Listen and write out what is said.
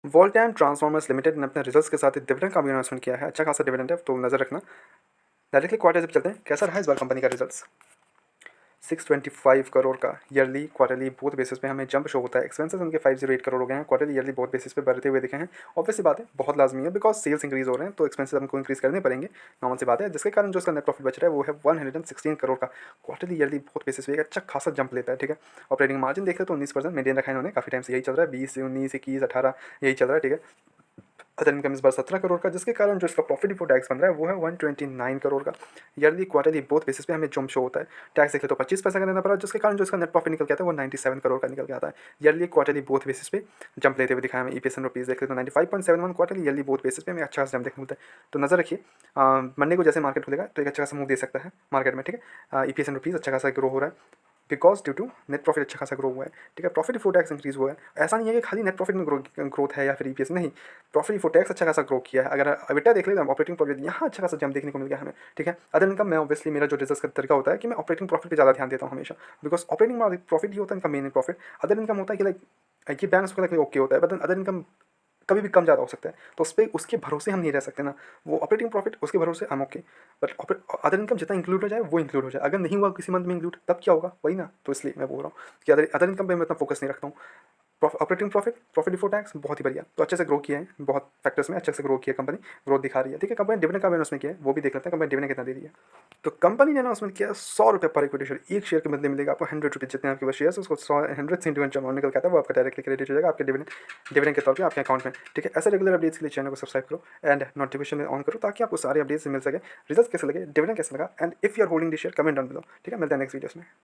वोल्टाइम transformers limited ने अपने results के साथ डिविडेंड का भी अनाउंसमेंट किया है। अच्छा खासा डिविडेंड है, तो नज़र रखना। डायरेक्टली क्वार्टर पे चलते हैं, कैसा रहा इस बार कंपनी का रिजल्ट्स। 625 करोड़ का ईयरली क्वार्टरली बोथ बेसिस पे हमें जंप शो होता है। एक्सपेंसेस उनके 508 करोड़ हो गए हैं, क्वार्टरली ईयरली बोथ बेसिस पे बढ़ते हुए दिखे हैं। ऑब्वियसली बात है, बहुत लाजमी है, बिकॉज सेल्स इंक्रीज हो रहे हैं तो एक्सपेंसेस हमको इंक्रीज करने पड़ेंगे, नॉर्मल सी बात है। जिसके कारण जो उसका नेट प्रॉफिट बच रहा है वो है 116 करोड़ का। क्वार्टरली ईयरली बोथ बेसिस पे एक अच्छा खासा जंप लेता है, ठीक है। ऑपरेटिंग मार्जिन देखें तो 19% मेंटेन रखा है इन्होंने, काफ़ी टाइम से यही चल रहा है, 20 19 21 18 यही चल रहा है, ठीक है। अदर इनकम इस बार 17 करोड़ का, जिसके कारण जो इसका प्रॉफिट बिफोर टैक्स बन रहा है वो है 129 करोड़ का। ईयरली क्वार्टरली बोथ बेसिस पे हमें जंप शो होता है। टैक्स देखे तो 25% का देना पड़ा, जिसके कारण जो इसका नेट प्रॉफिट निकल के आता है वो 97 करोड़ का निकल के आता है। ईयरली क्वार्टरली बोथ बेसिस पे जंप लेते हुए दिखाया हमें। ईपीएस इन रुपीज़ देखे तो 95.71 क्वार्टरली ईयरली बोथ बेसिस पे हमें अच्छा खासा जंप देखने मिलता है। तो नजर रखिए, मंडे को जैसे मार्केट खुलेगा तो एक अच्छा खासा मूव दे सकता है मार्केट में, ठीक है। ईपीएस इन रुपीज़ अच्छा खासा ग्रो हो रहा है, because due to net profit अच्छा खासा ग्रो हुआ है, ठीक है। प्रॉफिट बिफोर टैक्स इंक्रीज हुआ है। ऐसा नहीं है कि खाली नेट प्रॉफिट में ग्रोथ है या फिर ईपीएस, नहीं, प्रॉफिट बिफोर टैक्स अच्छा खासा ग्रो किया है। अगर एबिटा देख ले तो ऑपरेटिंग प्रॉफिट यहाँ अच्छा खासा जंप देखने को मिल गया हमें, ठीक है। अदर इनकम मैं ऑब्वियसली मेरा जो रिजल्ट का तरीका होता है कि मैं ऑपरेटिंग प्रॉफिट पे ज़्यादा ध्यान देता हूँ हमेशा, बिकॉज ऑपरेटिंग प्रॉफिट ही होता है इनका मेन प्रॉफिट। अदर इनकम होता है कि लाइक ये बैंक्स को ओके होता है, बट अदर इनकम कभी भी कम ज़्यादा हो सकता है, तो उस पर उसके भरोसे हम नहीं रह सकते ना। वो ऑपरेटिंग प्रॉफिट उसके भरोसे हम ओके, बट अदर इनकम जितना इंक्लूड हो जाए वो इंक्लूड हो जाए। अगर नहीं हुआ किसी मंथ में इंक्लूड, तब क्या होगा, वही ना। तो इसलिए मैं बोल रहा हूँ कि अदर इनकम पे मैं इतना फोकस नहीं रखता हूँ। Operating profit, profit before tax बहुत ही बढ़िया, तो अच्छे से ग्रो किया है, बहुत फैक्टर्स में अच्छे से ग्रो किया, कंपनी ग्रोथ दिखा रही है, ठीक है। कंपनी डिविडेंड का भी अनाउंसमेंट किया है, वो भी देख लेते हैं कंपनी डिविडेंड कितना दे रही है। तो कंपनी ने अनाउंसमेंट किया 100 रुपये पर इक्विटी शेयर, एक शेयर के बदले मिलेगा आपको 100 रुपीज़। जितने आपके पास शेयर उसको 100 से इंटू अमाउंट निकल के आता है, वो आपका डायरेक्टली क्रेडिट हो जाएगा आपके डिविडेंड के तौर पर आपके अकाउंट में, ठीक है। ऐसे रेगुलर अपडेट्स के लिए चैनल को सब्सक्राइब करो एंड नोटिफिकेशन में ऑन करो, ताकि आपको सारे अपडेट्स मिल सके। रिजल्ट कैसे लगे, डिविडेंड कैसे लगा, and if you are holding this share, comment down below, ठीक है। मिलते हैं नेक्स्ट वीडियोस में।